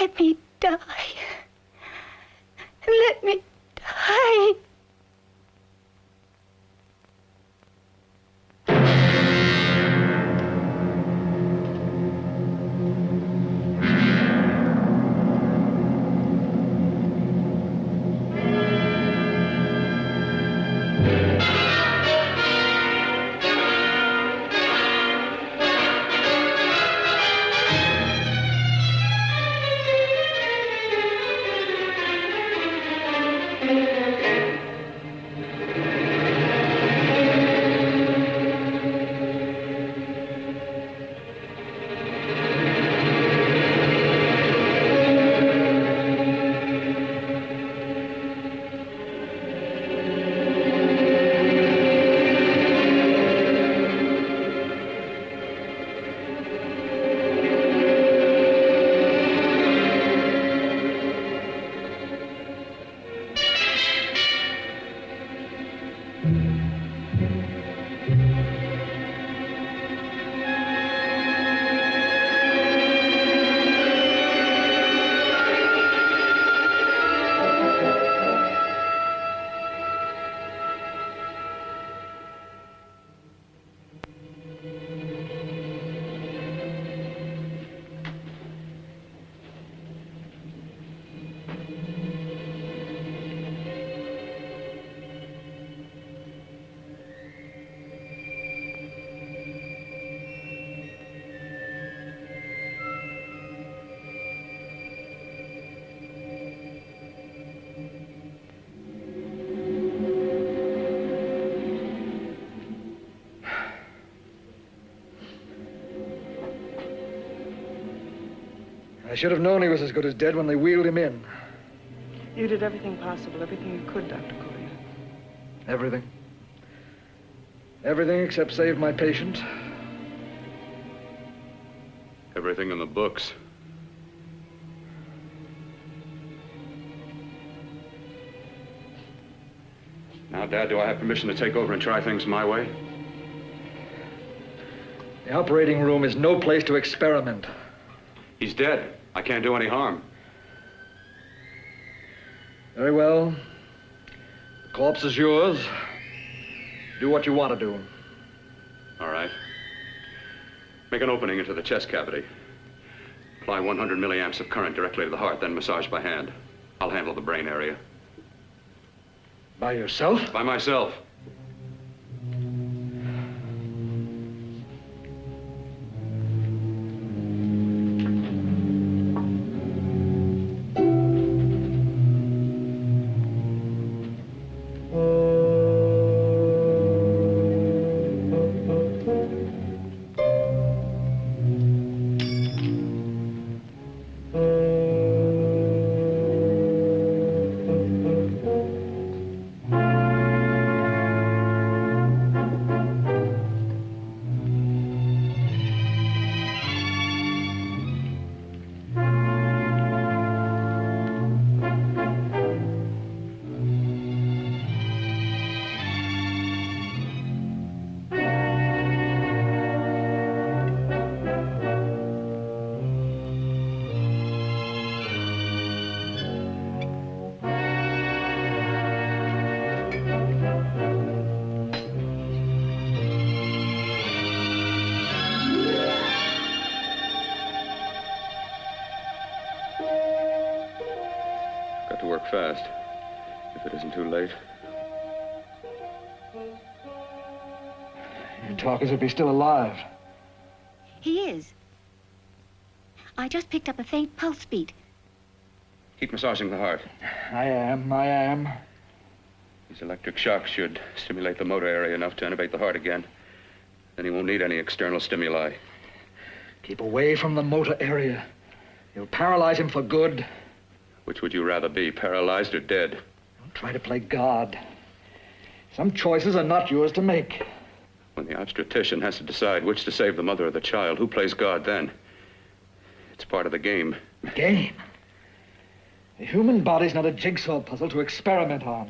Let me die. Let me die. I should have known he was as good as dead when they wheeled him in. You did everything possible, everything you could, Dr. Cortner. Everything. Everything except save my patient. Everything in the books. Now, Dad, do I have permission to take over and try things my way? The operating room is no place to experiment. He's dead. I can't do any harm. Very well. The corpse is yours. Do what you want to do. All right. Make an opening into the chest cavity. Apply 100 milliamps of current directly to the heart, then massage by hand. I'll handle the brain area. By yourself? By myself. Fast, if it isn't too late. You talk as if he's still alive. He is. I just picked up a faint pulse beat. Keep massaging the heart. I am. These electric shocks should stimulate the motor area enough to innervate the heart again. Then he won't need any external stimuli. Keep away from the motor area. You'll paralyze him for good. Which would you rather be, paralyzed or dead? Don't try to play God. Some choices are not yours to make. When the obstetrician has to decide which to save the mother or the child, who plays God then? It's part of the game. Game? The human body's not a jigsaw puzzle to experiment on.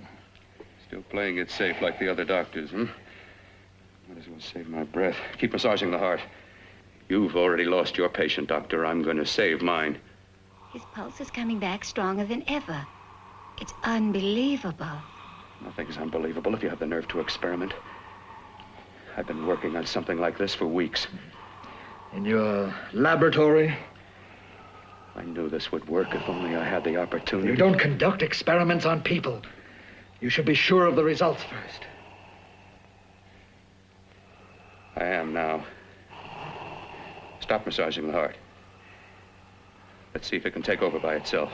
Still playing it safe like the other doctors, hmm? Might as well save my breath. Keep massaging the heart. You've already lost your patient, Doctor. I'm going to save mine. His pulse is coming back stronger than ever. It's unbelievable. Nothing's unbelievable if you have the nerve to experiment. I've been working on something like this for weeks. In your laboratory? I knew this would work if only I had the opportunity. You don't conduct experiments on people. You should be sure of the results first. I am now. Stop massaging the heart. Let's see if it can take over by itself.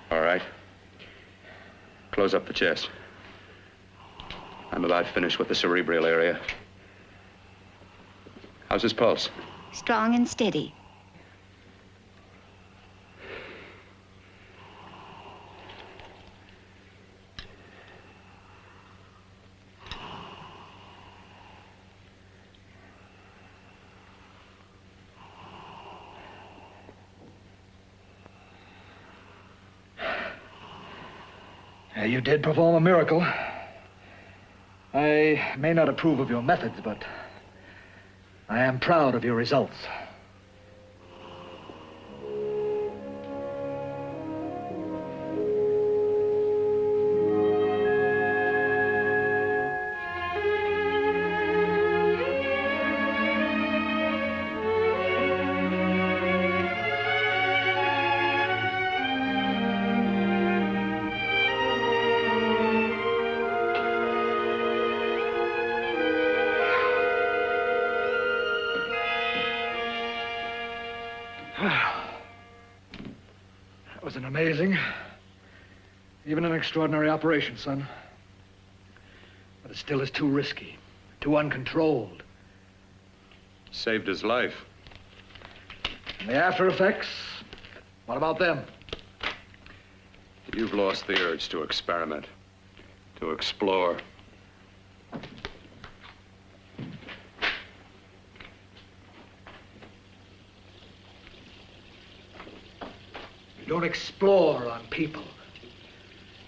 All right. Close up the chest. I'm about finished with the cerebral area. How's his pulse? Strong and steady. You did perform a miracle. I may not approve of your methods, but I am proud of your results. That was an amazing, even an extraordinary operation, son. But it still is too risky, too uncontrolled. Saved his life. And the after effects, what about them? You've lost the urge to experiment, to explore. You don't explore on people.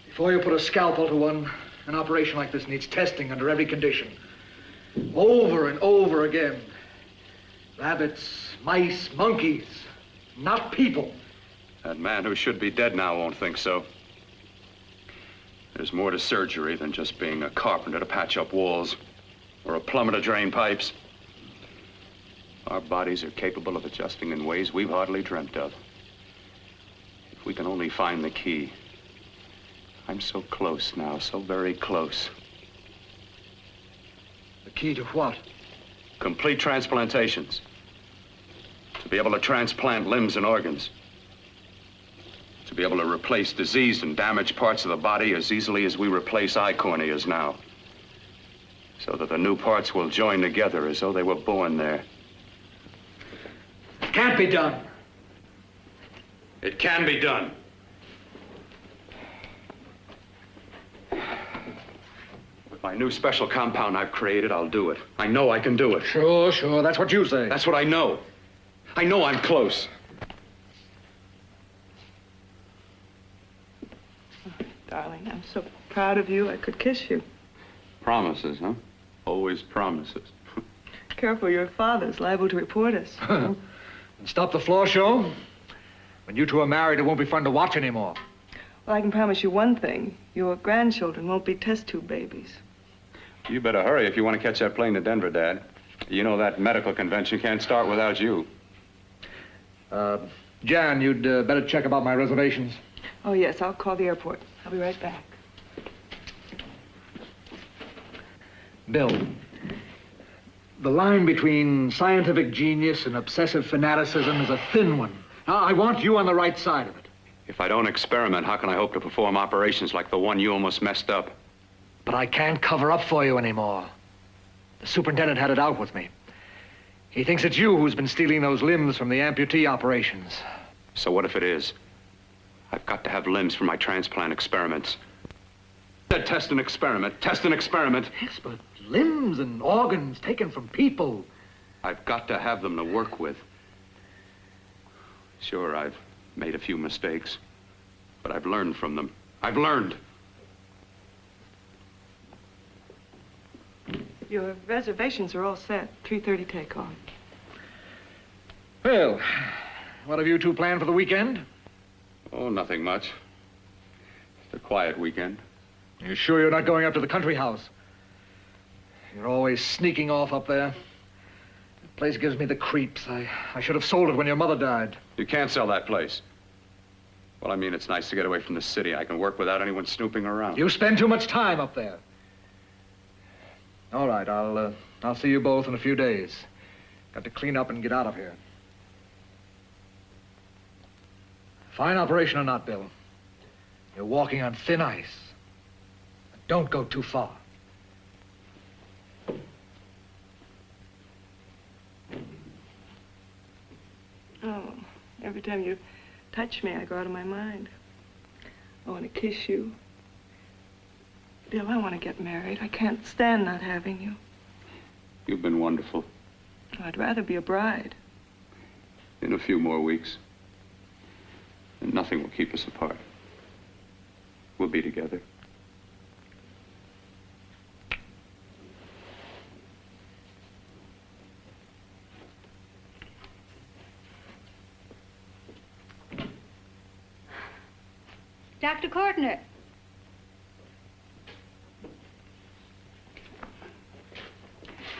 Before you put a scalpel to one, an operation like this needs testing under every condition. Over and over again. Rabbits, mice, monkeys, not people. That man who should be dead now won't think so. There's more to surgery than just being a carpenter to patch up walls or a plumber to drain pipes. Our bodies are capable of adjusting in ways we've hardly dreamt of. If we can only find the key. I'm so close now, so very close. The key to what? Complete transplantations. To be able to transplant limbs and organs. To be able to replace diseased and damaged parts of the body as easily as we replace eye corneas now. So that the new parts will join together as though they were born there. It can't be done. It can be done. With my new special compound I've created, I'll do it. I know I can do it. Sure, sure. That's what you say. That's what I know. I know I'm close. Darling, I'm so proud of you, I could kiss you. Promises, huh? Always promises. Careful, your father's liable to report us. And stop the floor show? When you two are married, it won't be fun to watch anymore. Well, I can promise you one thing. Your grandchildren won't be test tube babies. You better hurry if you want to catch that plane to Denver, Dad. You know that medical convention can't start without you. Jan, you'd better check about my reservations. Oh, yes, I'll call the airport. I'll be right back. Bill, the line between scientific genius and obsessive fanaticism is a thin one. I want you on the right side of it. If I don't experiment, how can I hope to perform operations like the one you almost messed up? But I can't cover up for you anymore. The superintendent had it out with me. He thinks it's you who's been stealing those limbs from the amputee operations. So what if it is? I've got to have limbs for my transplant experiments. Test and experiment, test and experiment. Yes, but limbs and organs taken from people. I've got to have them to work with. Sure, I've made a few mistakes. But I've learned from them. I've learned. Your reservations are all set. 3:30 takeoff. Well, what have you two planned for the weekend? Oh, nothing much. Just a quiet weekend. You sure you're not going up to the country house? You're always sneaking off up there. The place gives me the creeps. I should have sold it when your mother died. You can't sell that place. Well, I mean, it's nice to get away from the city. I can work without anyone snooping around. You spend too much time up there. All right, I'll see you both in a few days. Got to clean up and get out of here. Fine operation or not, Bill. You're walking on thin ice. Don't go too far. Oh, every time you touch me, I go out of my mind. I want to kiss you. Bill, I want to get married. I can't stand not having you. You've been wonderful. I'd rather be a bride. In a few more weeks. And nothing will keep us apart. We'll be together. Dr. Cortner.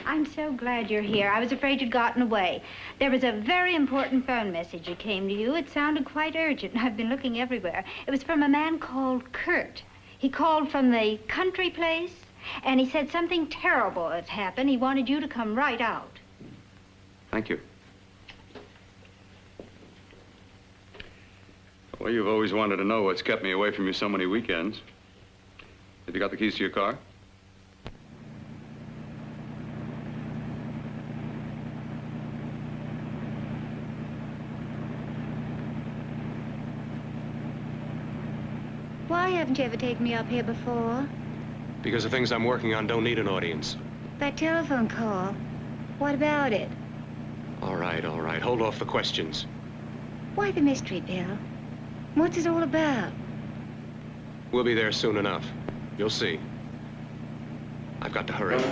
I'm so glad you're here. I was afraid you'd gotten away. There was a very important phone message that came to you. It sounded quite urgent. I've been looking everywhere. It was from a man called Kurt. He called from the country place, and he said something terrible had happened. He wanted you to come right out. Thank you. Well, you've always wanted to know what's kept me away from you so many weekends. Have you got the keys to your car? Why haven't you ever taken me up here before? Because the things I'm working on don't need an audience. That telephone call, what about it? All right, all right. Hold off the questions. Why the mystery, Bill? What's it all about? We'll be there soon enough. You'll see. I've got to hurry.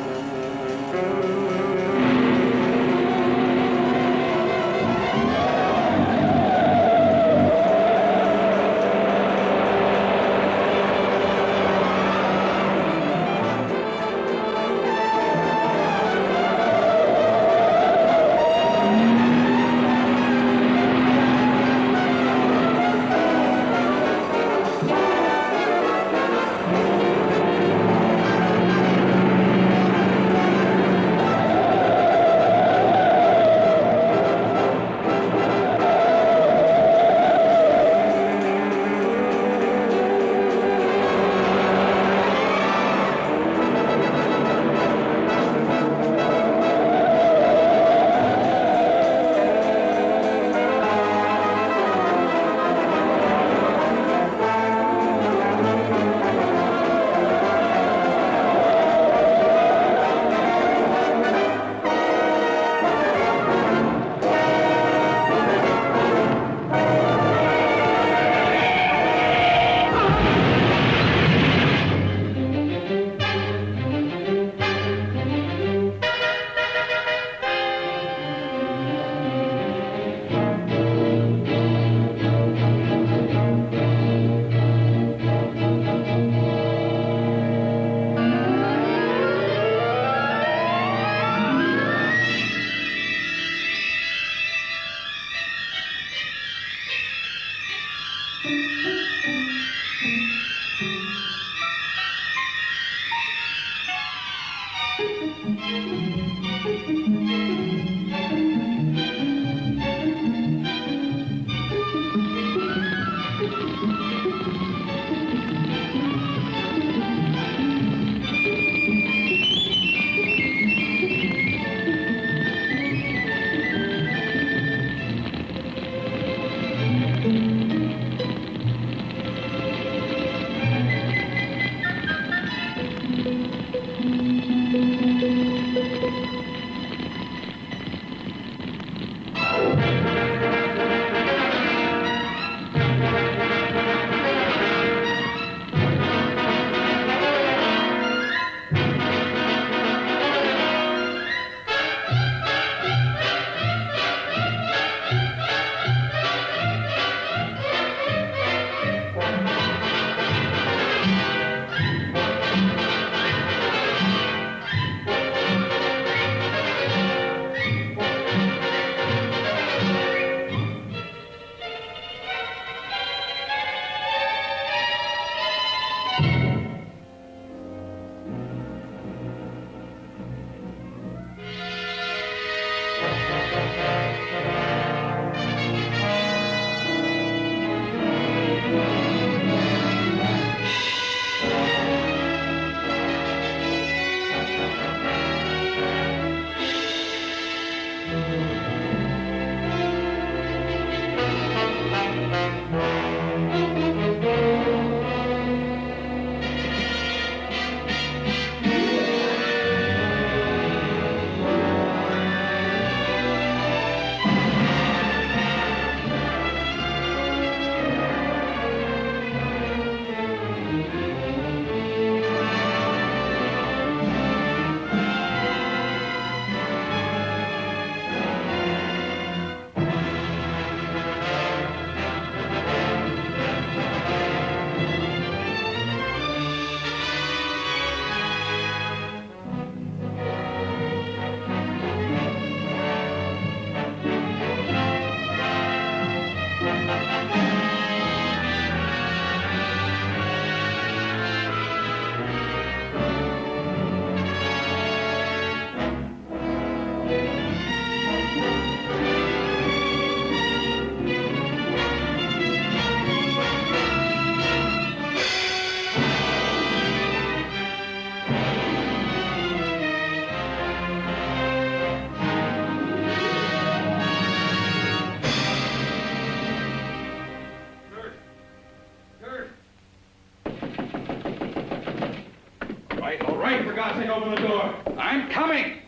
right, for God's sake, open the door. I'm coming.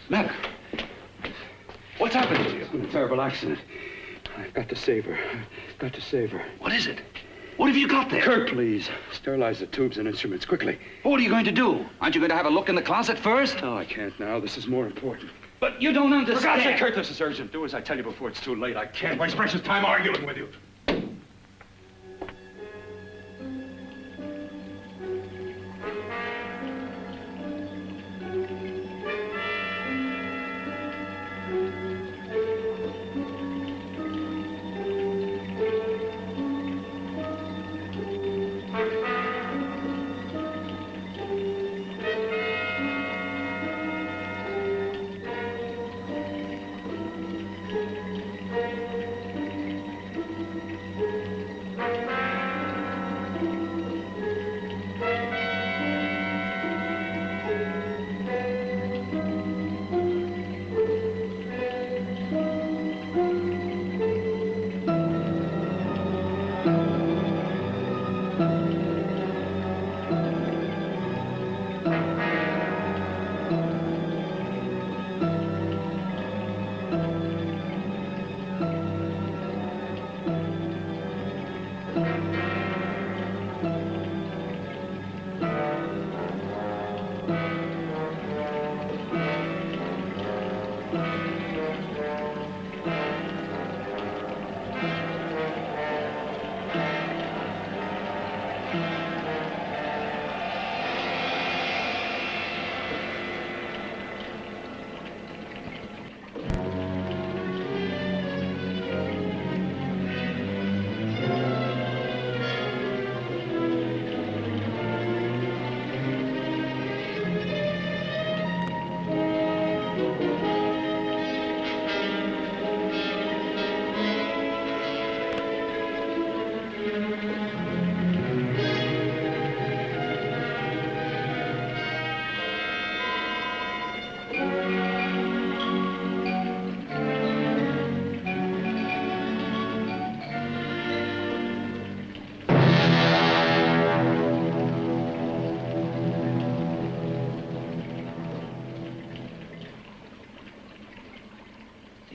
Mac, what's happened to you? It's been a terrible accident. I've got to save her. I've got to save her. What is it? What have you got there? Kurt, please. Sterilize the tubes and instruments quickly. What are you going to do? Aren't you going to have a look in the closet first? No, I can't now. This is more important. But you don't understand. For God's sake, Kurt, this is urgent. Do as I tell you before it's too late. I can't waste precious time arguing with you.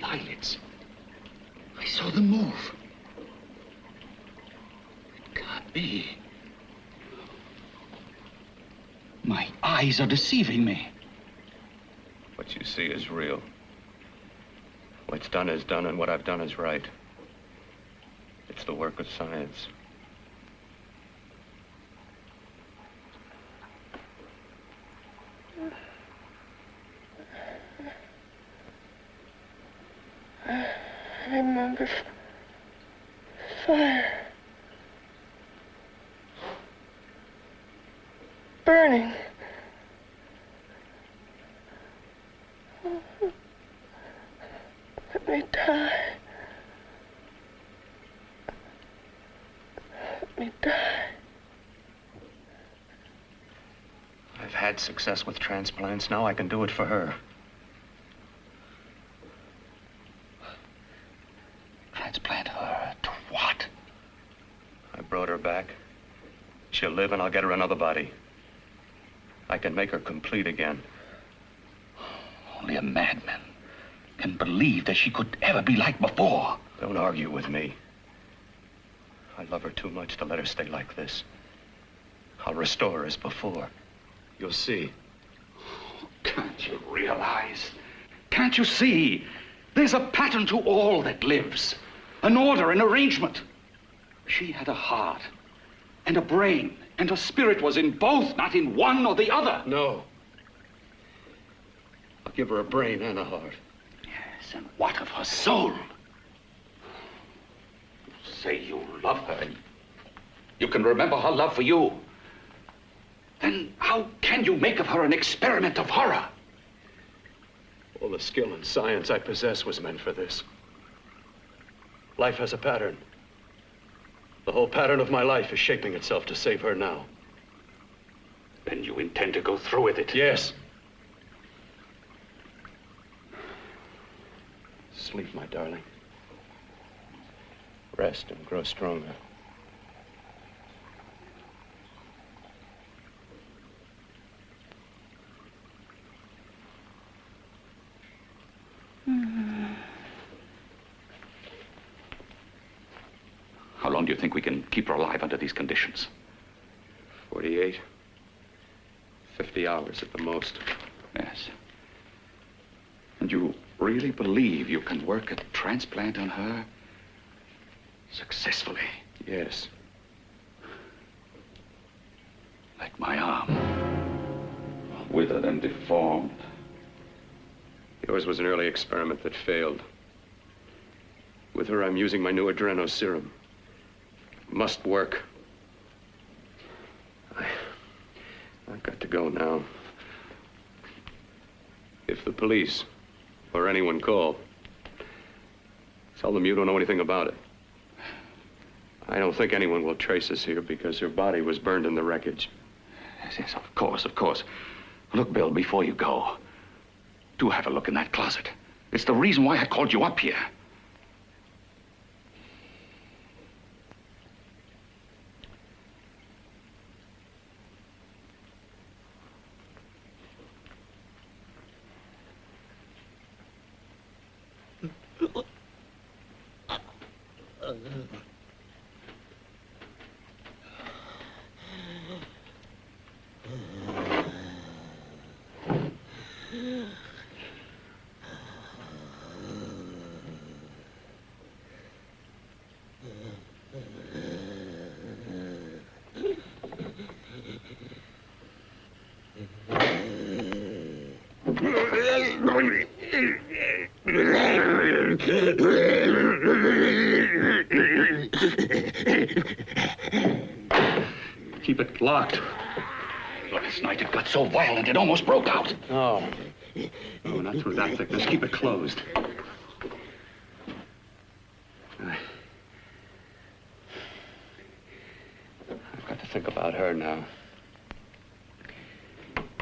Eyelids. I saw them move. It can't be. My eyes are deceiving me. What you see is real. What's done is done, and what I've done is right. It's the work of science. I remember fire. Burning. Let me die. Let me die. I've had success with transplants. Now I can do it for her. Transplant her to what? I brought her back. She'll live, and I'll get her another body. I can make her complete again. Only a madman can believe that she could ever be like before. Don't argue with me. I love her too much to let her stay like this. I'll restore her as before. You'll see. Can't you realize? Can't you see? There's a pattern to all that lives. An order, an arrangement. She had a heart and a brain, and her spirit was in both, not in one or the other. No. I'll give her a brain and a heart. Yes, and what of her soul? You say you love her, and you can remember her love for you. Then how can you make of her an experiment of horror? All the skill and science I possess was meant for this. Life has a pattern. The whole pattern of my life is shaping itself to save her now. Then you intend to go through with it? Yes. Sleep, my darling. Rest and grow stronger. long do you think we can keep her alive under these conditions? 48. 50 hours at the most. Yes. And you really believe you can work a transplant on her successfully? Yes. Like my arm. Withered and deformed. Yours was an early experiment that failed. With her, I'm using my new adreno serum. Must work. I've got to go now. If the police or anyone call, tell them you don't know anything about it. I don't think anyone will trace us here because her body was burned in the wreckage. Yes, yes, of course, of course. Look, Bill, before you go, do have a look in that closet. It's the reason why I called you up here. Keep it locked. Last night it got so violent it almost broke out. Oh. Oh, not through that thickness. Keep it closed. I've got to think about her now.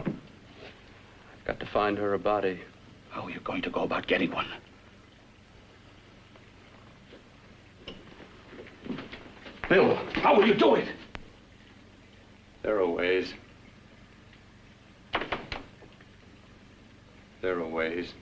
I've got to find her a body. How are you going to go about getting one? Bill, how will you do it? There are ways. There are ways.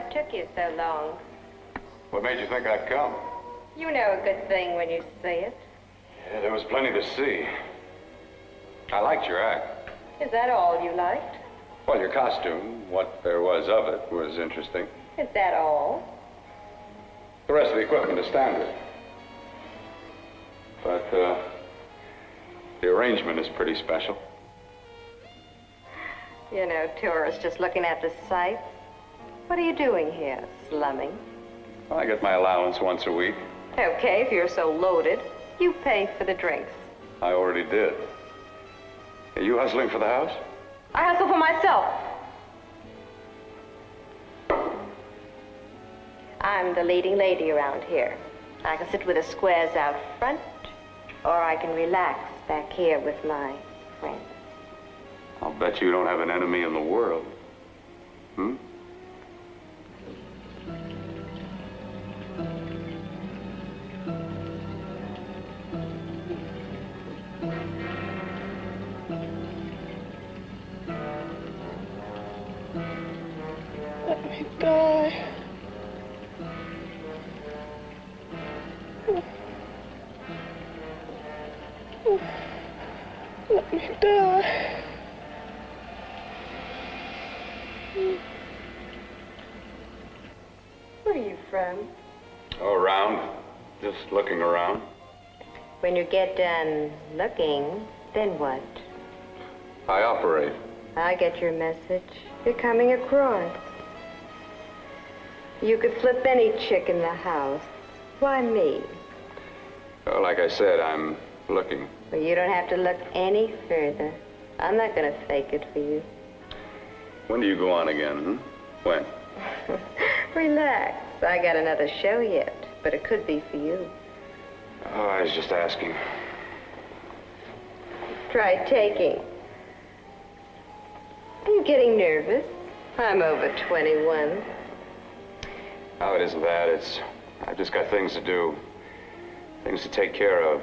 What took you so long? What made you think I'd come? You know a good thing when you see it. Yeah, there was plenty to see. I liked your act. Is that all you liked? Well, your costume, what there was of it, was interesting. Is that all? The rest of the equipment is standard. But, the arrangement is pretty special. You know, tourists just looking at the sights. What are you doing here? Slumming? Well, I get my allowance once a week. Okay, if you're so loaded, you pay for the drinks. I already did. Are you hustling for the house? I hustle for myself. I'm the leading lady around here. I can sit with the squares out front, or I can relax back here with my friends. I'll bet you don't have an enemy in the world. Hmm? Let me die. Let me die. Where are you from? Oh, around. Just looking around. When you get done looking, then what? I operate. I get your message. You're coming across. You could flip any chick in the house. Why me? Oh, like I said, I'm looking. Well, you don't have to look any further. I'm not going to fake it for you. When do you go on again, hmm? When? Relax. I got another show yet, but it could be for you. Oh, I was just asking. Try taking. Are you getting nervous? I'm over 21. Oh, it isn't that. I've just got things to do. Things to take care of.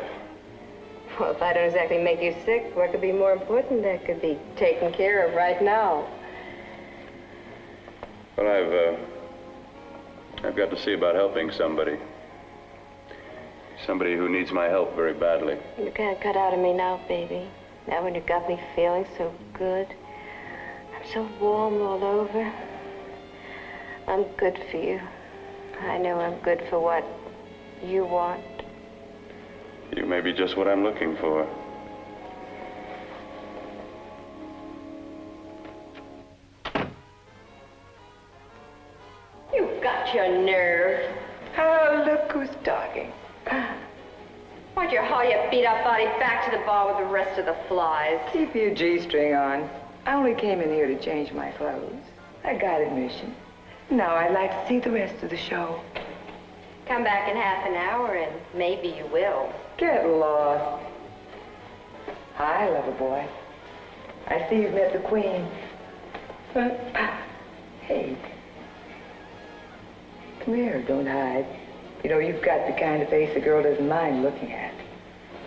Well, if I don't exactly make you sick, what could be more important that could be taken care of right now? Well, I've got to see about helping somebody. Somebody who needs my help very badly. You can't cut out of me now, baby. Now when you got me feeling so good. I'm so warm all over. I'm good for you. I know I'm good for what you want. You may be just what I'm looking for. You've got your nerve. Oh, look who's talking. Why'd you haul your beat-up body back to the bar with the rest of the flies? Keep your G-string on. I only came in here to change my clothes. I got admission. Now I'd like to see the rest of the show. Come back in half an hour and maybe you will. Get lost. Hi, lover boy. I see you've met the queen. Hey. Come here, don't hide. You know, you've got the kind of face a girl doesn't mind looking at.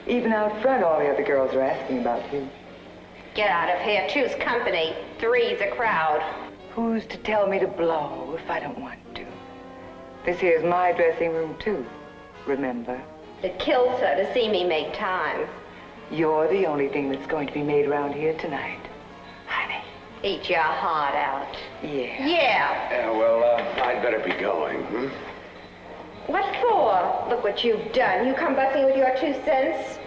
Even out front, all the other girls are asking about you. Get out of here. Choose company. Three's a crowd. Who's to tell me to blow if I don't want to? This here's my dressing room, too. Remember? It kills her to see me make time. You're the only thing that's going to be made around here tonight. Honey. Eat your heart out. Yeah. Yeah. Yeah, well, I'd better be going, hmm? What for? Look what you've done. You come busting with your 2 cents.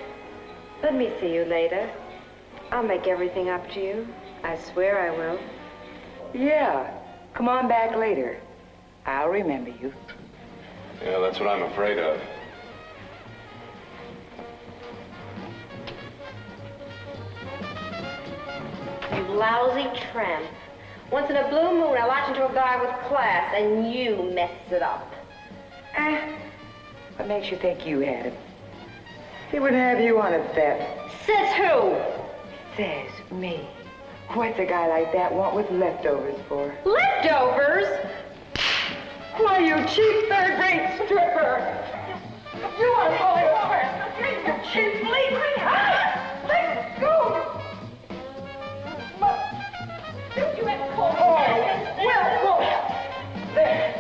Let me see you later. I'll make everything up to you. I swear I will. Yeah. Come on back later. I'll remember you. Yeah, that's what I'm afraid of. You lousy tramp. Once in a blue moon, I latch into a guy with class, and you mess it up. What makes you think you had him? He wouldn't have you on a bet. Says who? Says me. What's a guy like that want with leftovers for? Leftovers? Why, you cheap third-rate stripper! You unholy woman! You cheap bleeding hot! Let go! Don't you ever call me that? Well, there.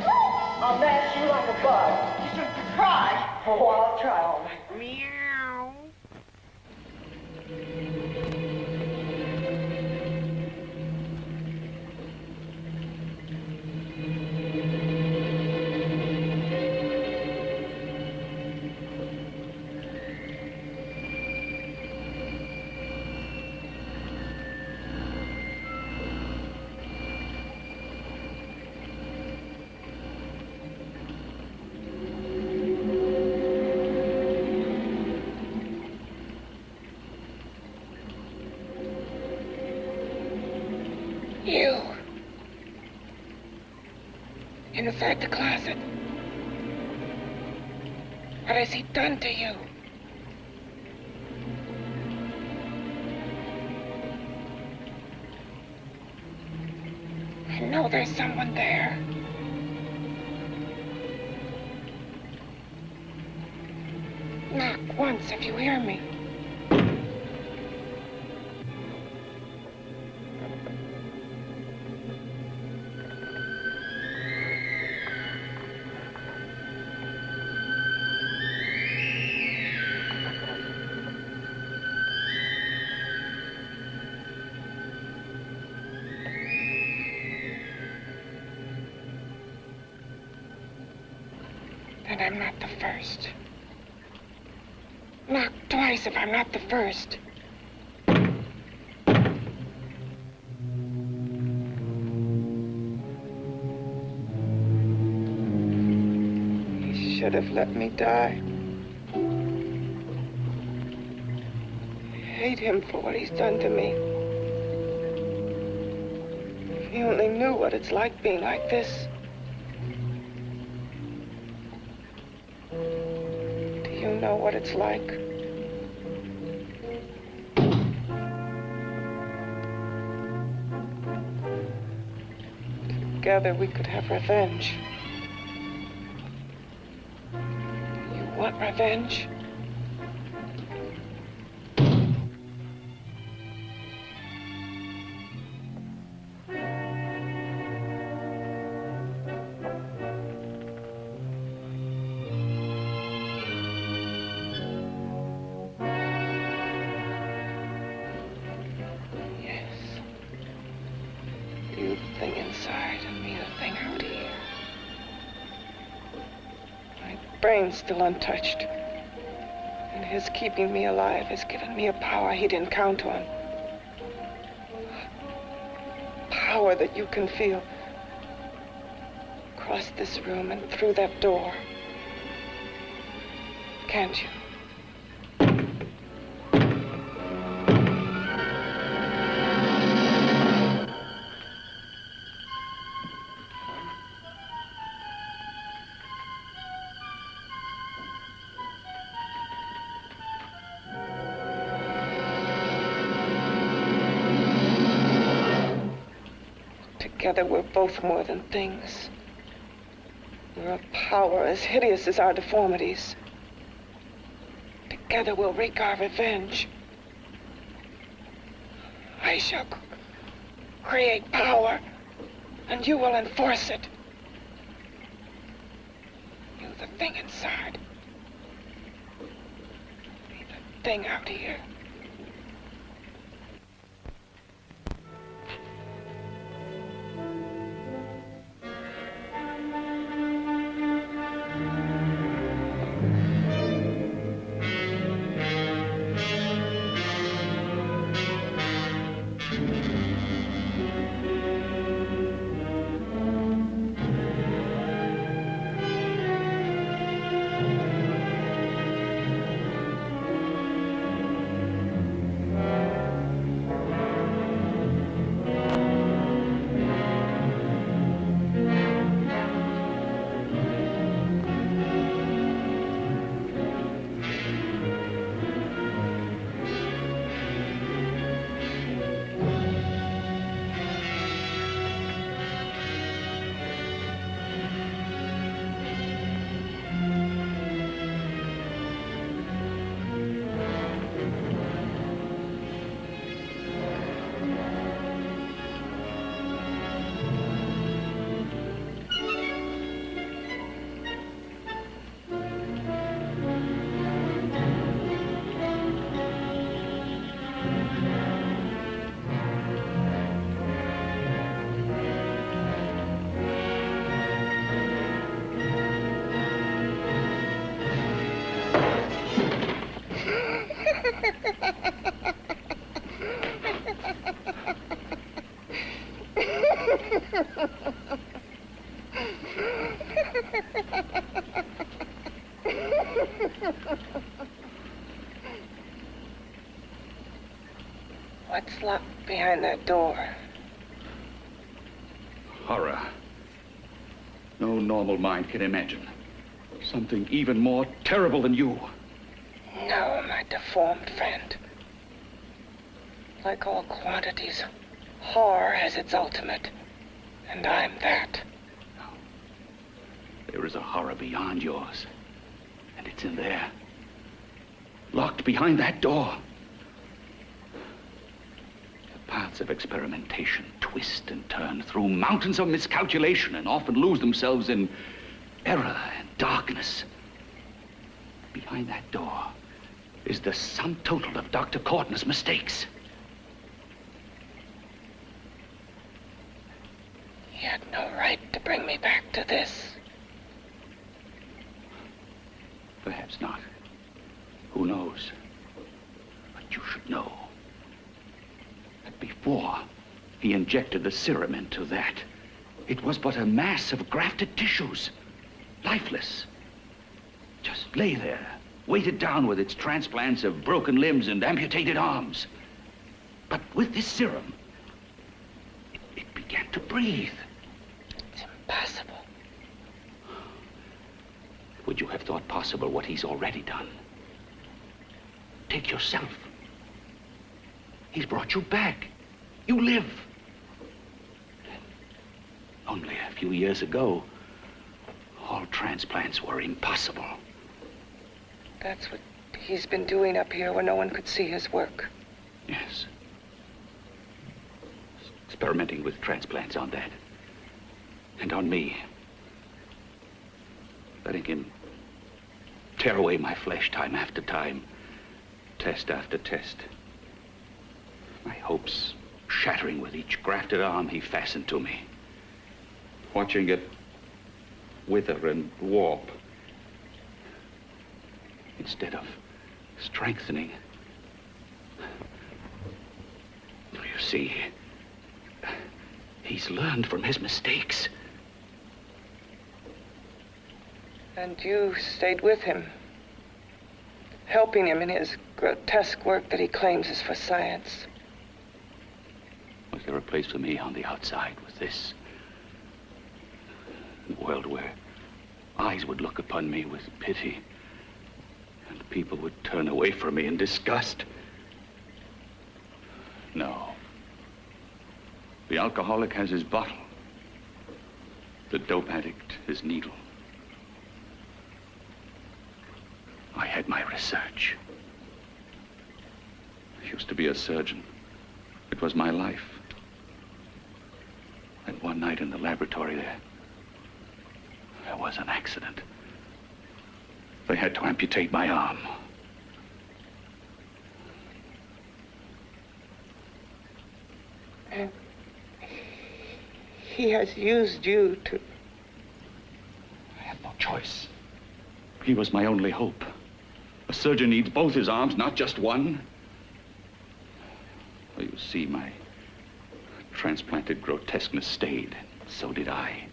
Oh, I'll try all right. Meow. You. Inside the closet. What has he done to you? I know there's someone there. Knock once if you hear me. And I'm not the first. Knock twice if I'm not the first. He should have let me die. I hate him for what he's done to me. If he only knew what it's like being like this. You know what it's like. Together we could have revenge. You want revenge? Brain's still untouched. And his keeping me alive has given me a power he didn't count on. Power that you can feel across this room and through that door. Can't you? Together, we're both more than things. We're a power as hideous as our deformities. Together, we'll wreak our revenge. I shall create power, and you will enforce it. You, the thing inside. Be the thing out here. What's locked behind that door? Horror. No normal mind can imagine. Something even more terrible than you. No, my deformed friend. Like all quantities, horror has its ultimate. And I'm that. There is a horror beyond yours. And it's in there. Locked behind that door. The paths of experimentation twist and turn through mountains of miscalculation and often lose themselves in error and darkness. Behind that door is the sum total of Dr. Cortner's mistakes. He had no right to bring me back to this. Perhaps not. Who knows? But you should know that before he injected the serum into that, it was but a mass of grafted tissues, lifeless. Just lay there, weighted down with its transplants of broken limbs and amputated arms. But with this serum, it began to breathe. It's impossible. Would you have thought possible what he's already done? Take yourself. He's brought you back. You live. Only a few years ago, all transplants were impossible. That's what he's been doing up here where no one could see his work. Yes. Experimenting with transplants on that. And on me. Letting him tear away my flesh time after time, test after test. My hopes shattering with each grafted arm he fastened to me. Watching it wither and warp. Instead of strengthening. You see, he's learned from his mistakes. And you stayed with him, helping him in his grotesque work that he claims is for science. Was there a place for me on the outside with this? A world where eyes would look upon me with pity, and people would turn away from me in disgust. No. The alcoholic has his bottle. The dope addict his needle. I had my research. I used to be a surgeon. It was my life. And one night in the laboratory there was an accident. They had to amputate my arm. And he has used you to... I had no choice. He was my only hope. A surgeon needs both his arms, not just one. Well, you see, my transplanted grotesqueness stayed. So did I.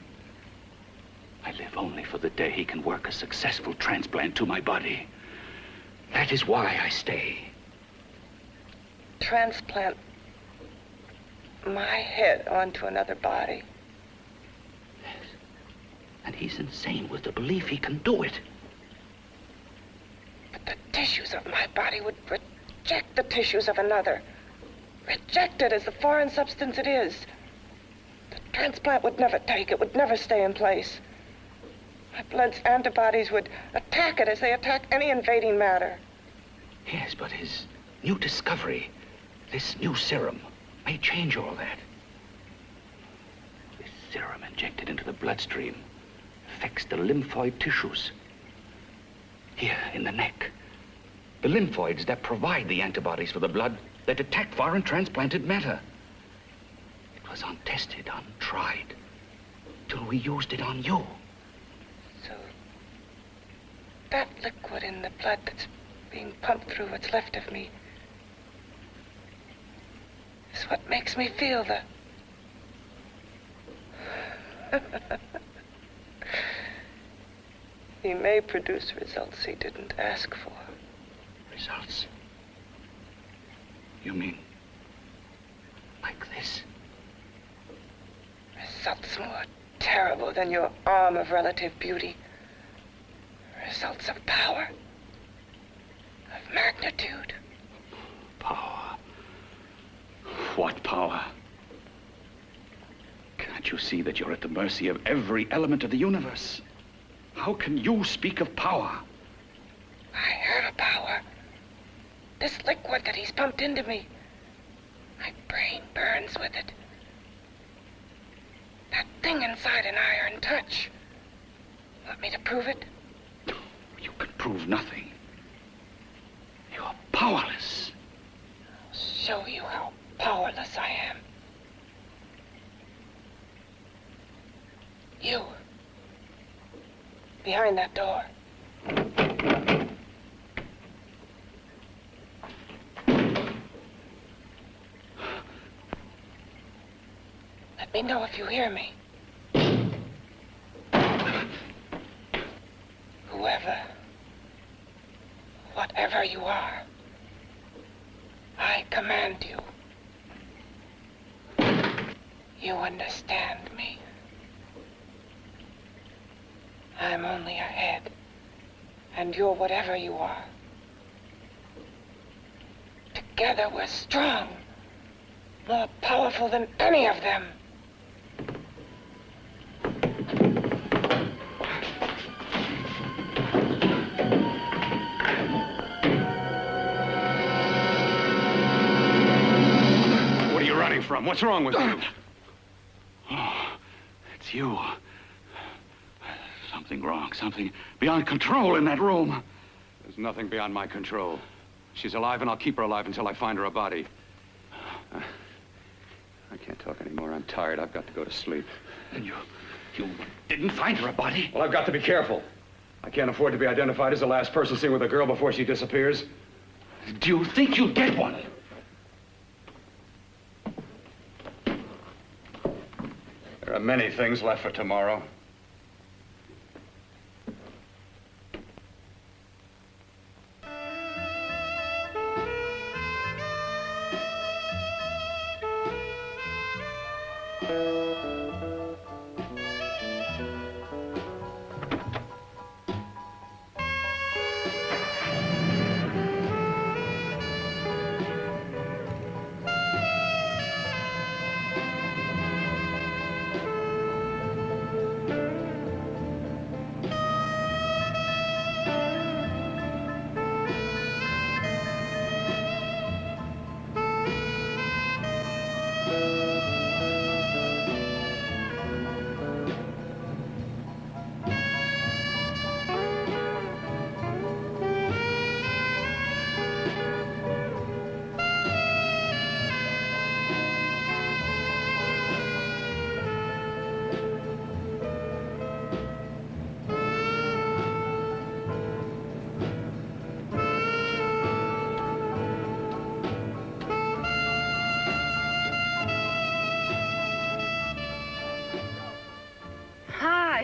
I live only for the day he can work a successful transplant to my body. That is why I stay. Transplant my head onto another body. Yes. And he's insane with the belief he can do it. But the tissues of my body would reject the tissues of another. Reject it as the foreign substance it is. The transplant would never take it, would never stay in place. My blood's antibodies would attack it as they attack any invading matter. Yes, but his new discovery, this new serum, may change all that. This serum injected into the bloodstream affects the lymphoid tissues. Here, in the neck. The lymphoids that provide the antibodies for the blood that attack foreign transplanted matter. It was untested, untried, till we used it on you. So, that liquid in the blood that's being pumped through what's left of me, is what makes me feel the... He may produce results he didn't ask for. Results? You mean like this? Results more terrible than your arm of relative beauty. Results of power, of magnitude. Power? What power? Can't you see that you're at the mercy of every element of the universe? How can you speak of power? I have a power. This liquid that he's pumped into me. My brain burns with it. That thing inside an iron touch. Want me to prove it? You can prove nothing. You're powerless. I'll show you how powerless I am. You. Behind that door. Let me know if you hear me. Whoever, whatever you are, I command you. You understand me. I'm only a head, and you're whatever you are. Together we're strong, more powerful than any of them. What are you running from? What's wrong with you? Oh, it's you. Something wrong, something beyond control in that room. There's nothing beyond my control. She's alive, and I'll keep her alive until I find her a body. I can't talk anymore. I'm tired. I've got to go to sleep. And you didn't find her a body? Well, I've got to be careful. I can't afford to be identified as the last person seen with a girl before she disappears. Do you think you'll get one? There are many things left for tomorrow.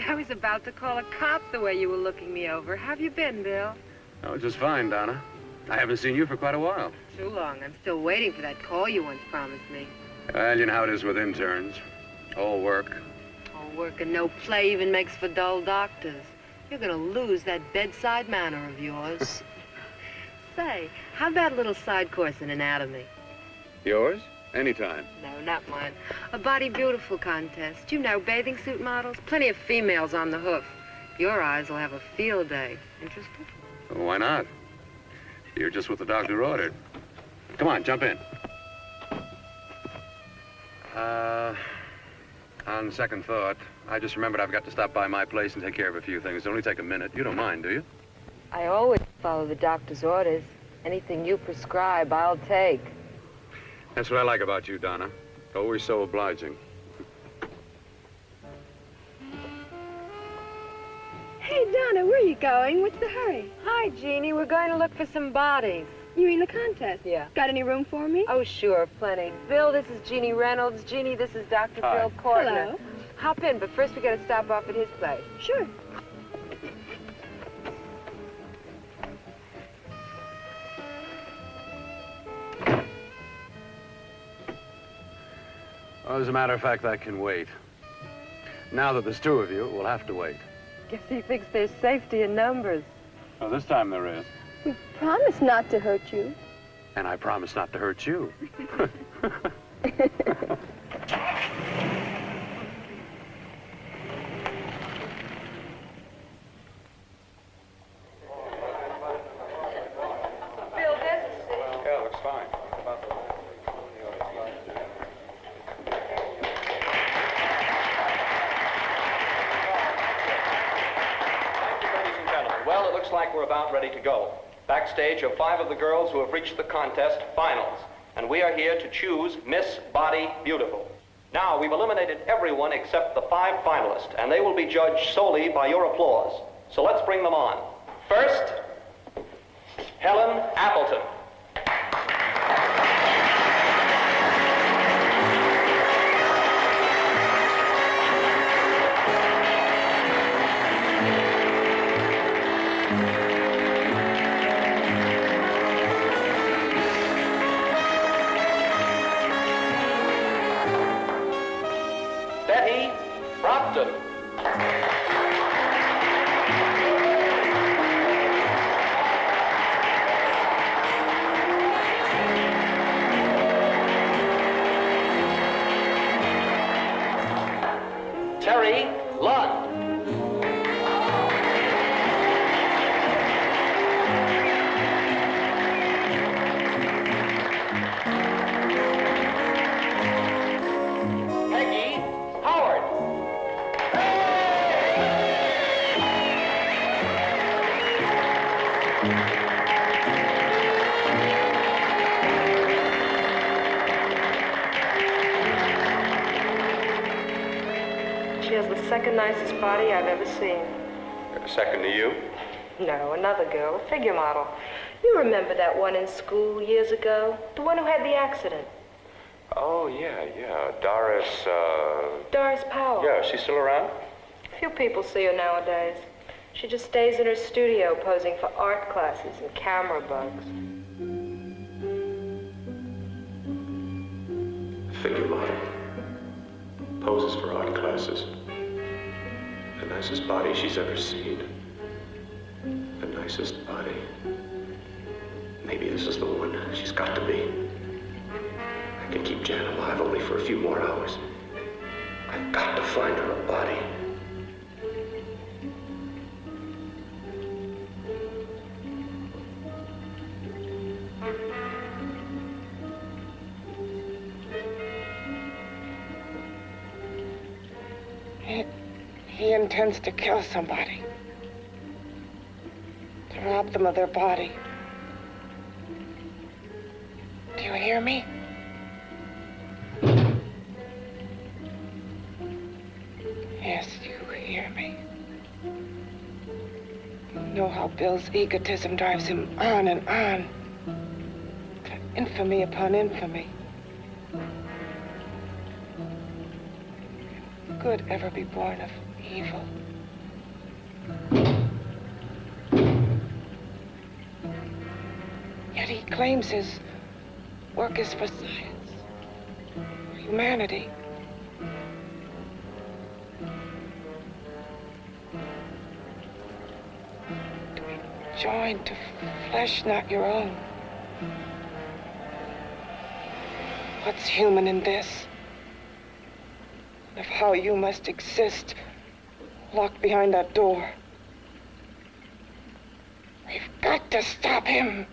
I was about to call a cop the way you were looking me over. How have you been, Bill? Oh, just fine, Donna. I haven't seen you for quite a while. Too long. I'm still waiting for that call you once promised me. Well, you know how it is with interns. All work. All work and no play even makes for dull doctors. You're gonna lose that bedside manner of yours. Say, how about a little side course in anatomy? Yours? Anytime. No, not mine. A Body Beautiful contest. You know, bathing suit models. Plenty of females on the hoof. Your eyes will have a field day. Interested? Well, why not? You're just what the doctor ordered. Come on, jump in. On second thought, I just remembered I've got to stop by my place and take care of a few things. It'll only take a minute. You don't mind, do you? I always follow the doctor's orders. Anything you prescribe, I'll take. That's what I like about you, Donna. Always so obliging. Hey, Donna, where are you you going? What's the hurry? Hi, Jeannie. We're going to look for some bodies. You mean the contest? Yeah. Got any room for me? Oh, sure, plenty. Bill, this is Jeannie Reynolds. Jeannie, this is Dr. Hi. Phil Cortner. Hello. Hop in, but first we got to stop off at his place. Sure. Well, as a matter of fact, that can wait. Now that there's two of you, it will have to wait. Guess he thinks there's safety in numbers. Well, this time there is. We promised not to hurt you. And I promise not to hurt you. Bill, this is... Yeah, looks fine. Well, it looks like we're about ready to go. Backstage are 5 of the girls who have reached the contest finals, and we are here to choose Miss Body Beautiful. Now, we've eliminated everyone except the 5 finalists, and they will be judged solely by your applause. So let's bring them on. First, Helen Appleton. Betty Brockton. Terry Lund. Peggy Howard. She has the second nicest body I've ever seen. Second to you? No, another girl, a figure model. You remember that one in school years ago? The one who had the accident. Oh, yeah. Doris, Doris Powell. Yeah, she's still around? Few people see her nowadays. She just stays in her studio posing for art classes and camera bugs. Figure model. Poses for art classes. The nicest body she's ever seen. The nicest body. Maybe this is the one. She's got to be. I can keep Jan alive only for a few more hours. I've got to find her a body. He intends to kill somebody. To rob them of their body. Do you hear me? Yes, you hear me. You know how Bill's egotism drives him on and on. To infamy upon infamy. Can good ever be born of evil? Yet he claims his work is for science, for humanity. To be joined to flesh not your own. What's human in this? Of how you must exist, locked behind that door. We've got to stop him.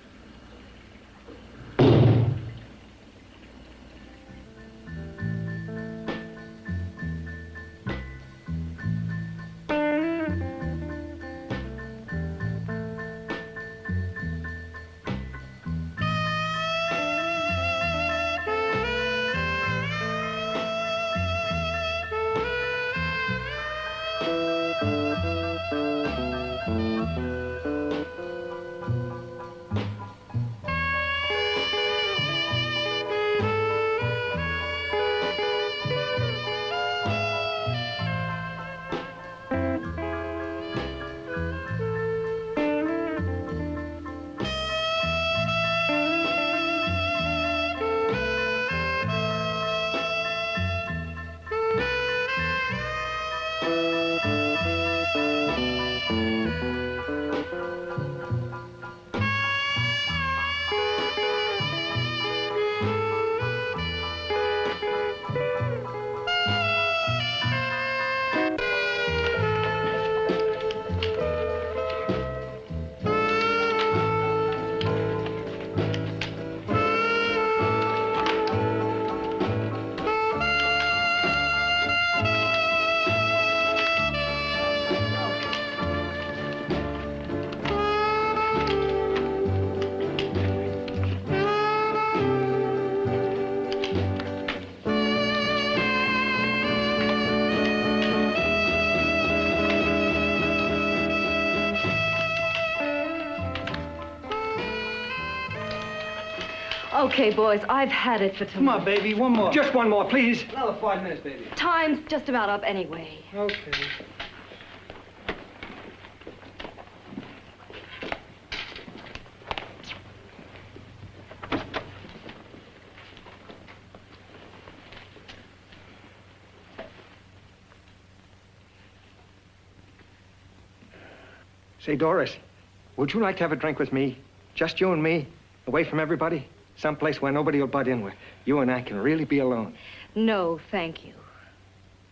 Okay, boys, I've had it for tonight. Come on, baby, one more. Just one more, please. Another 5 minutes, baby. Time's just about up anyway. Okay. Say, Doris, would you like to have a drink with me? Just you and me, away from everybody? Someplace where nobody will butt in, where you and I can really be alone. No, thank you.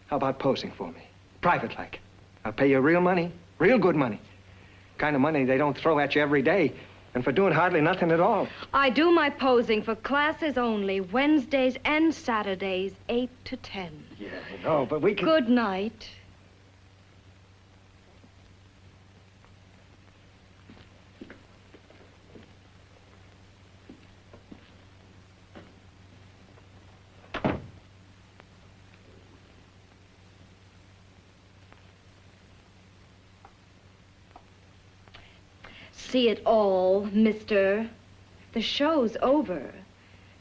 How about posing for me? Private like. I'll pay you real money, real good money. Kind of money they don't throw at you every day, and for doing hardly nothing at all. I do my posing for classes only, Wednesdays and Saturdays, 8 to 10. Yeah, I know, but we can... Good night. See it all, mister. The show's over.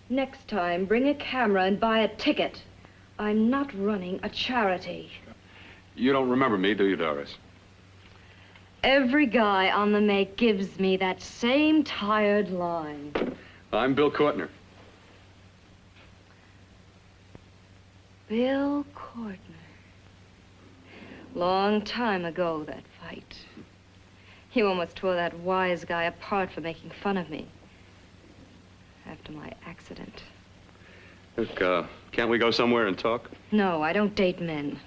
Next time, bring a camera and buy a ticket. I'm not running a charity. You don't remember me, do you, Doris? Every guy on the make gives me that same tired line. I'm Bill Cortner. Bill Cortner. Long time ago, that fight. You almost tore that wise guy apart for making fun of me. After my accident. Look, can't we go somewhere and talk? No, I don't date men.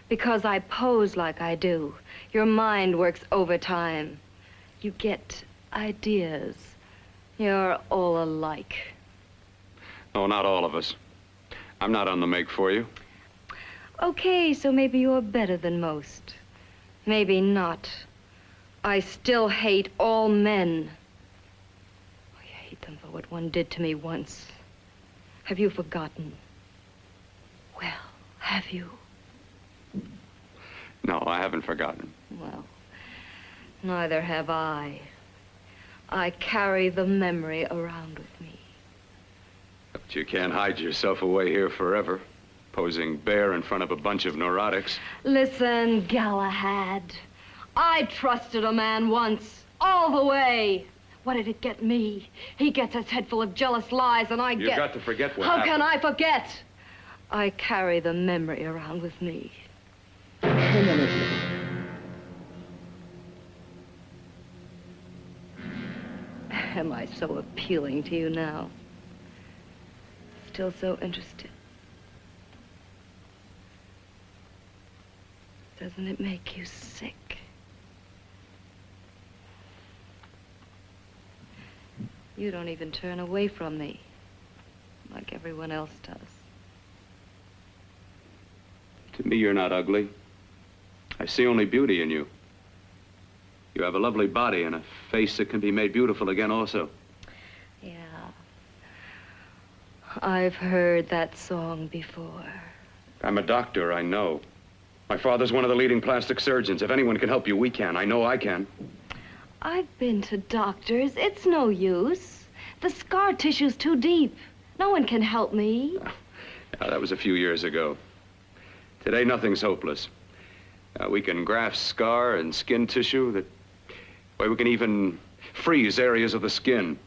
Because I pose like I do. Your mind works overtime. You get ideas. You're all alike. Oh, not all of us. I'm not on the make for you. Okay, so maybe you're better than most. Maybe not. I still hate all men. I hate them for what one did to me once. Have you forgotten? Well, have you? No, I haven't forgotten. Well, neither have I. I carry the memory around with me. But you can't hide yourself away here forever, posing bare in front of a bunch of neurotics. Listen, Galahad. I trusted a man once, all the way. What did it get me? He gets his head full of jealous lies, and I get... You've got to forget what How happened. can I forget? I carry the memory around with me. Am I so appealing to you now? Still so interested? Doesn't it make you sick? You don't even turn away from me, like everyone else does. To me, you're not ugly. I see only beauty in you. You have a lovely body and a face that can be made beautiful again also. Yeah. I've heard that song before. I'm a doctor, I know. My father's one of the leading plastic surgeons. If anyone can help you, we can. I know I can. I've been to doctors. It's no use. The scar tissue's too deep. No one can help me. Now, that was a few years ago. Today, nothing's hopeless. We can graft scar and skin tissue that... Well, we can even freeze areas of the skin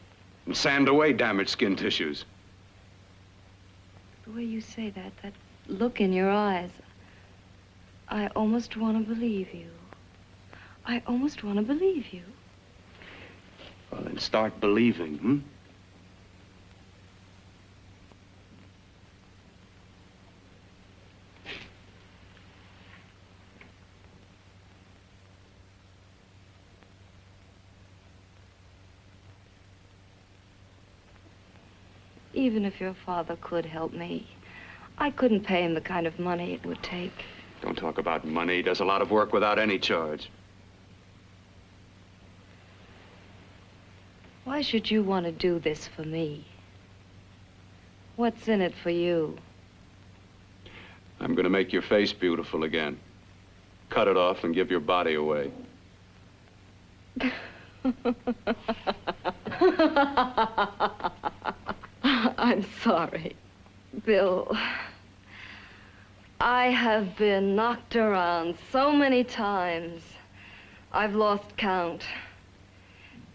and sand away damaged skin tissues. The way you say that look in your eyes, I almost want to believe you. I almost want to believe you. Well, then start believing, hmm? Even if your father could help me, I couldn't pay him the kind of money it would take. Don't talk about money. He does a lot of work without any charge. Why should you want to do this for me? What's in it for you? I'm going to make your face beautiful again. Cut it off and give your body away. sorry. Bill, I have been knocked around so many times. I've lost count.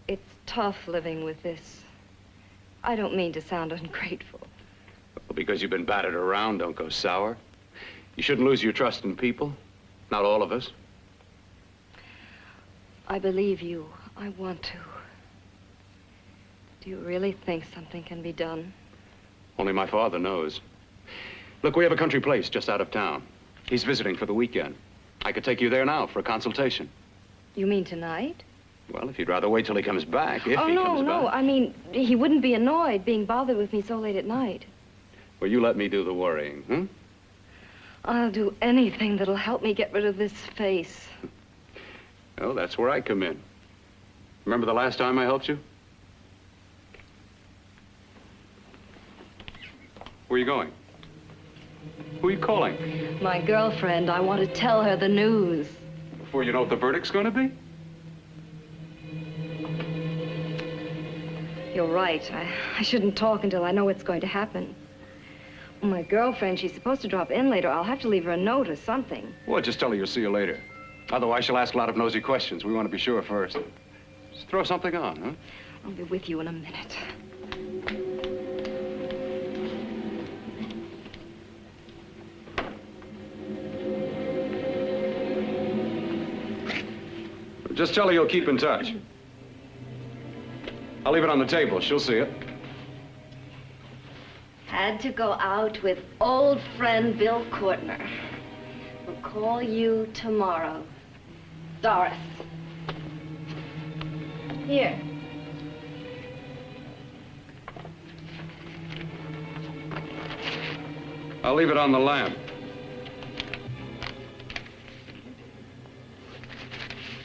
It's tough living with this. I don't mean to sound ungrateful. Well, because you've been battered around, don't go sour. You shouldn't lose your trust in people. Not all of us. I believe you. I want to. Do you really think something can be done? Only my father knows. Look, we have a country place just out of town. He's visiting for the weekend. I could take you there now for a consultation. You mean tonight? Well, if you'd rather wait till he comes back, if he comes no. back. I mean, he wouldn't be annoyed being bothered with me so late at night. Well, you let me do the worrying, hmm? I'll do anything that'll help me get rid of this face. Well, that's where I come in. Remember the last time I helped you? Where are you going? Who are you calling? My girlfriend. I want to tell her the news. Before you know what the verdict's going to be? You're right. I shouldn't talk until I know what's going to happen. My girlfriend, she's supposed to drop in later. I'll have to leave her a note or something. Well, just tell her you'll see you later. Otherwise, she'll ask a lot of nosy questions. We want to be sure first. Just throw something on, huh? I'll be with you in a minute. Just tell her you'll keep in touch. I'll leave it on the table. She'll see it. Had to go out with old friend Bill Cortner. We'll call you tomorrow. Doris. Here. I'll leave it on the lamp.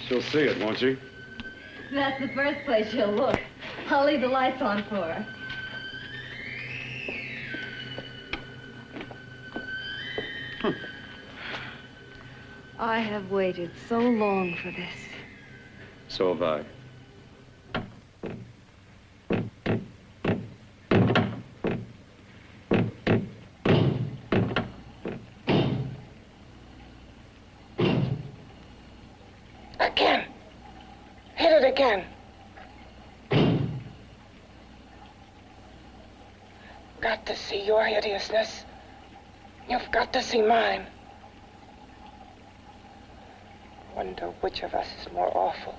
She'll see it, won't she? That's the first place she'll look. I'll leave the lights on for her. I have waited so long for this. So have I. Again. Hit it again. Got to see your hideousness. You've got to see mine. Wonder which of us is more awful.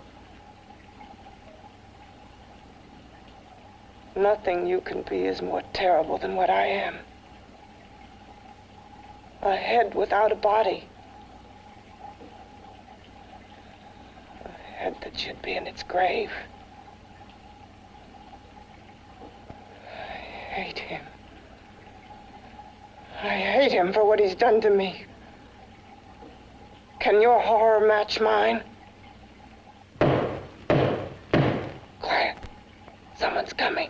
Nothing you can be is more terrible than what I am. A head without a body. A head that should be in its grave. I hate him. I hate him for what he's done to me. Can your horror match mine? Quiet. Someone's coming.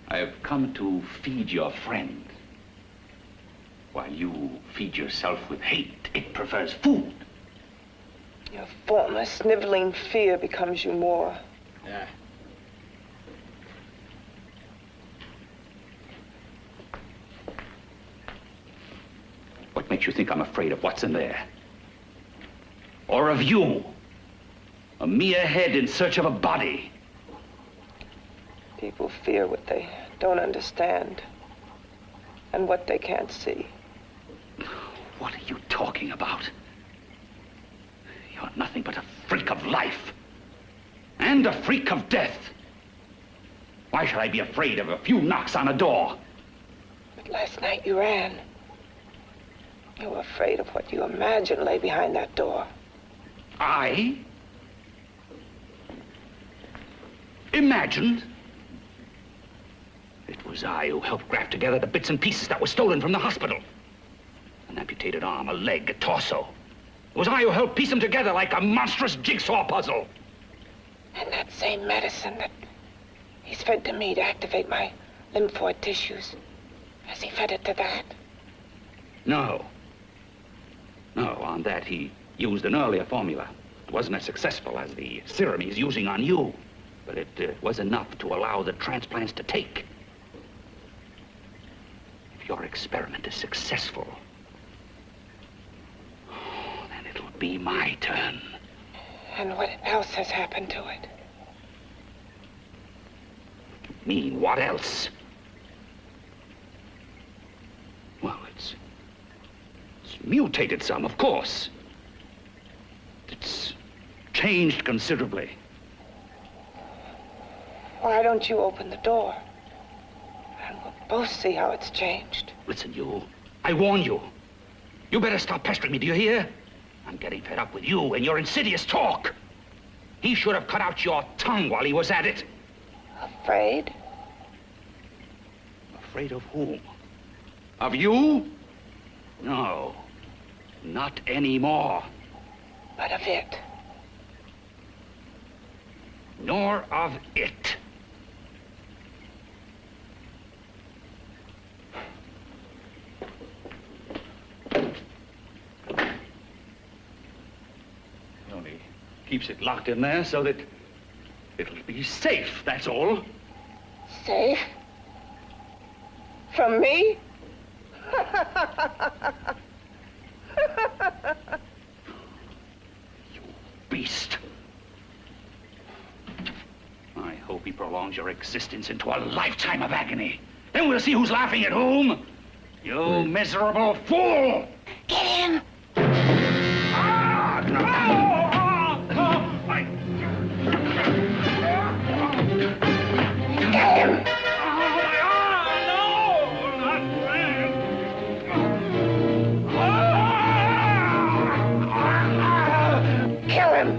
I have come to feed your friend. While you feed yourself with hate, it prefers food. Your former sniveling fear becomes you more. Yeah. What makes you think I'm afraid of what's in there? Or of you? A mere head in search of a body. People fear what they don't understand and what they can't see. What are you talking about? You're nothing but a freak of life. And a freak of death. Why should I be afraid of a few knocks on a door? But last night you ran. You were afraid of what you imagined lay behind that door. I? Imagined? It was I who helped graft together the bits and pieces that were stolen from the hospital. An amputated arm, a leg, a torso. It was I who helped piece them together like a monstrous jigsaw puzzle. And that same medicine that he's fed to me to activate my lymphoid tissues. Has he fed it to that? No. No, on that he used an earlier formula. It wasn't as successful as the serum he's using on you, but it was enough to allow the transplants to take. If your experiment is successful, then it'll be my turn. And what else has happened to it? Mean what else? Well, it's mutated some, of course. It's changed considerably. Why don't you open the door? And we'll both see how it's changed. Listen, you. I warn you. You better stop pestering me, do you hear? I'm getting fed up with you and your insidious talk. He should have cut out your tongue while he was at it. Afraid? Afraid of whom? Of you? No, not anymore. But of it. Nor of it. He only keeps it locked in there so that it'll be safe, that's all. Safe? From me? You beast. I hope he prolongs your existence into a lifetime of agony. Then we'll see who's laughing at whom. You miserable fool! Get him! Ah, no! Get him! Kill him!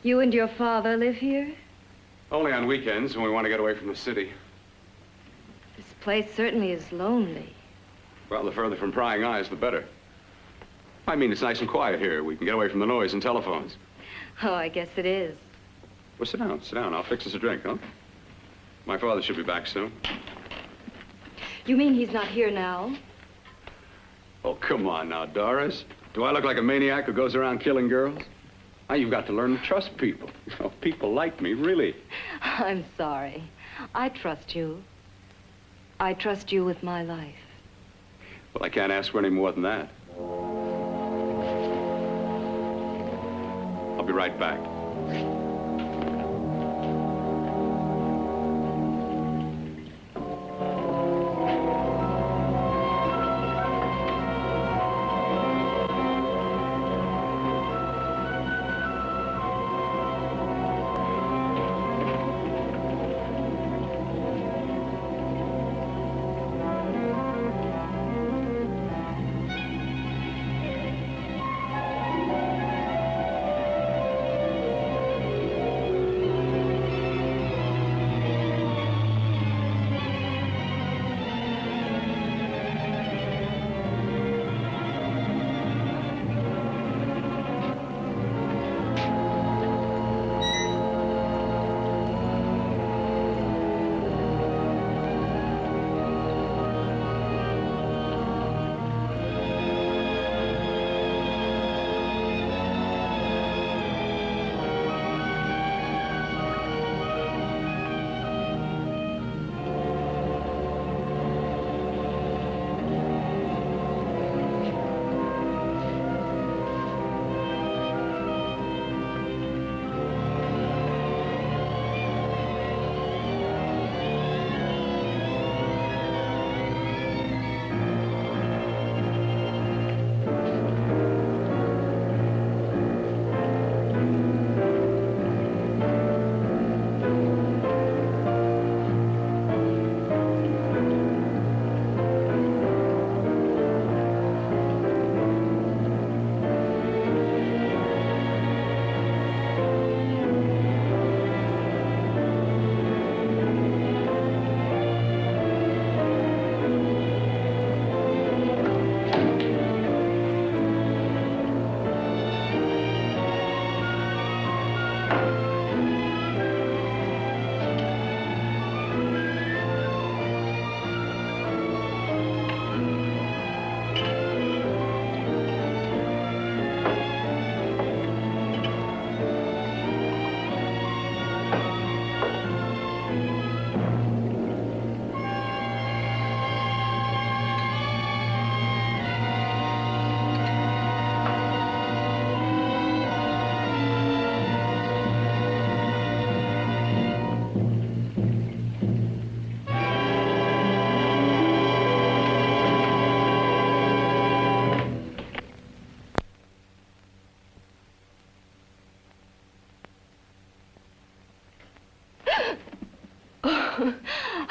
You and your father live here? Only on weekends when we want to get away from the city. This place certainly is lonely. Well, the further from prying eyes, the better. I mean, it's nice and quiet here. We can get away from the noise and telephones. Oh, I guess it is. Well, sit down, sit down. I'll fix us a drink, huh? My father should be back soon. You mean he's not here now? Oh, come on now, Doris. Do I look like a maniac who goes around killing girls? Now, you've got to learn to trust people. You know, people like me, really. I'm sorry. I trust you. I trust you with my life. Well, I can't ask for any more than that. I'll be right back.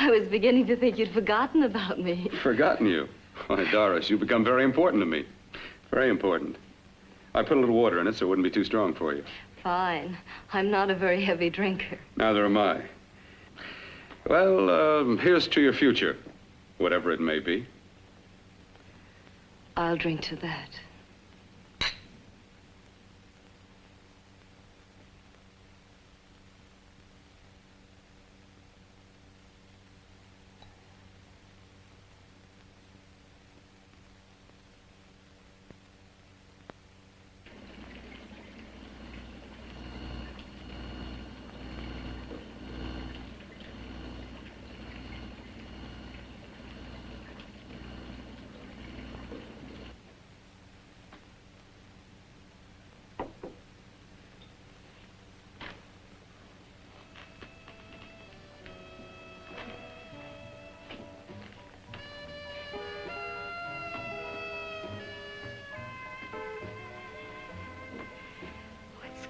I was beginning to think you'd forgotten about me. Forgotten you? Why, Doris, you've become very important to me. Very important. I put a little water in it so it wouldn't be too strong for you. Fine. I'm not a very heavy drinker. Neither am I. Well, here's to your future, whatever it may be. I'll drink to that.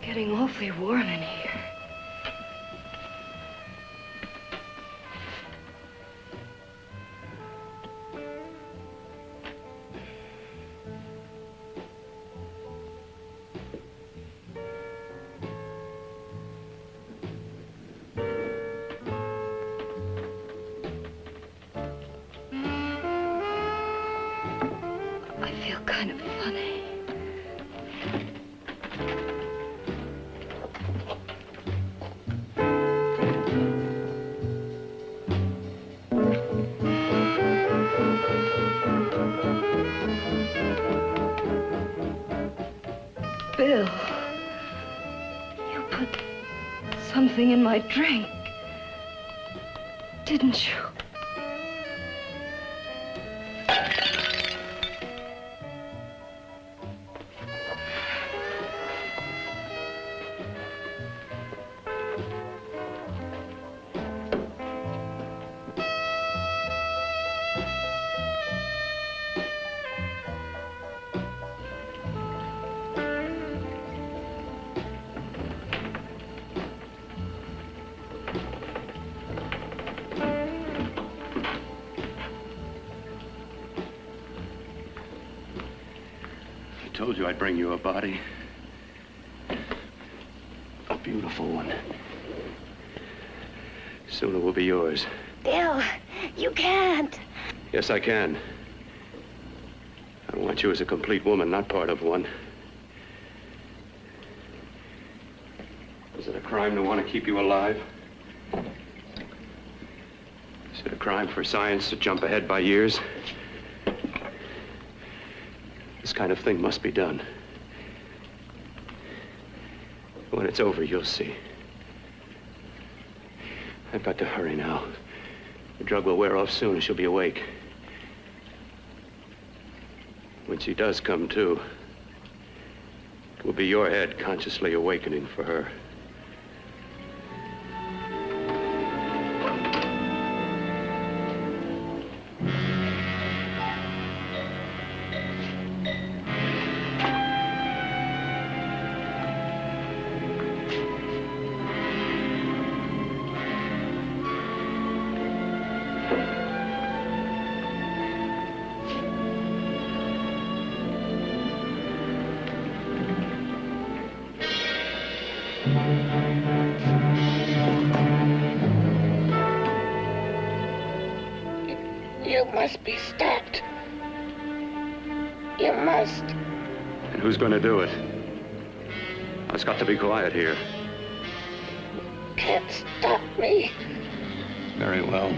Getting awfully warm in here. kind of funny. Bill, you put something in my drink, didn't you? I told you I'd bring you a body. A beautiful one. Soon it will be yours. Bill, you can't. Yes, I can. I want you as a complete woman, not part of one. Is it a crime to want to keep you alive? Is it a crime for science to jump ahead by years? This kind of thing must be done. When it's over, you'll see. I've got to hurry now. The drug will wear off soon and she'll be awake. When she does come to, it will be your head consciously awakening for her. You must be stopped. You must. And who's going to do it? It's got to be quiet here. Can't stop me. Very well.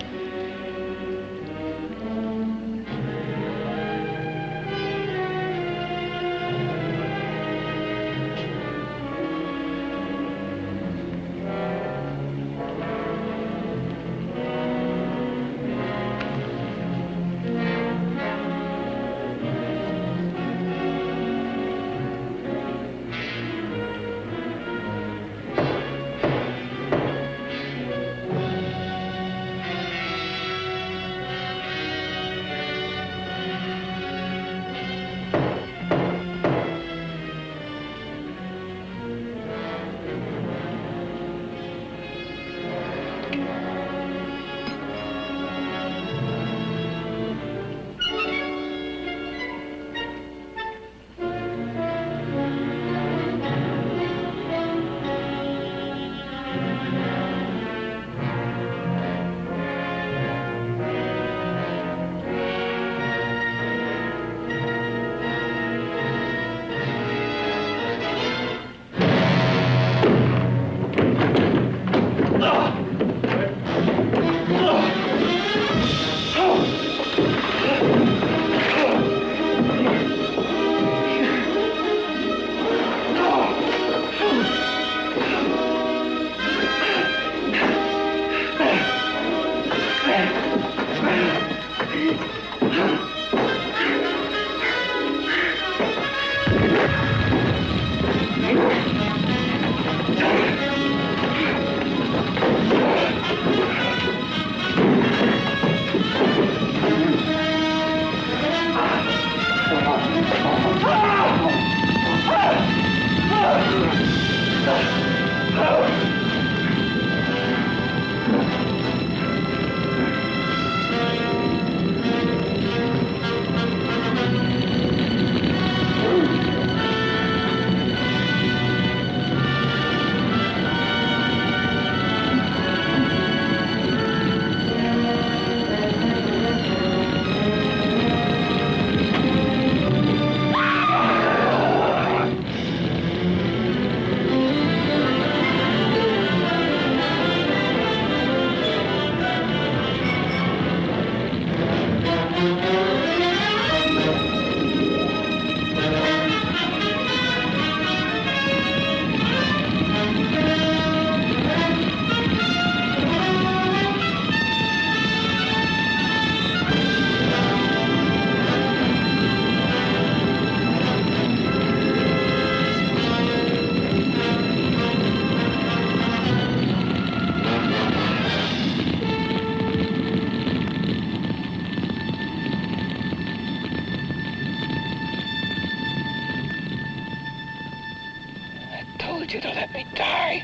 told you to let me die.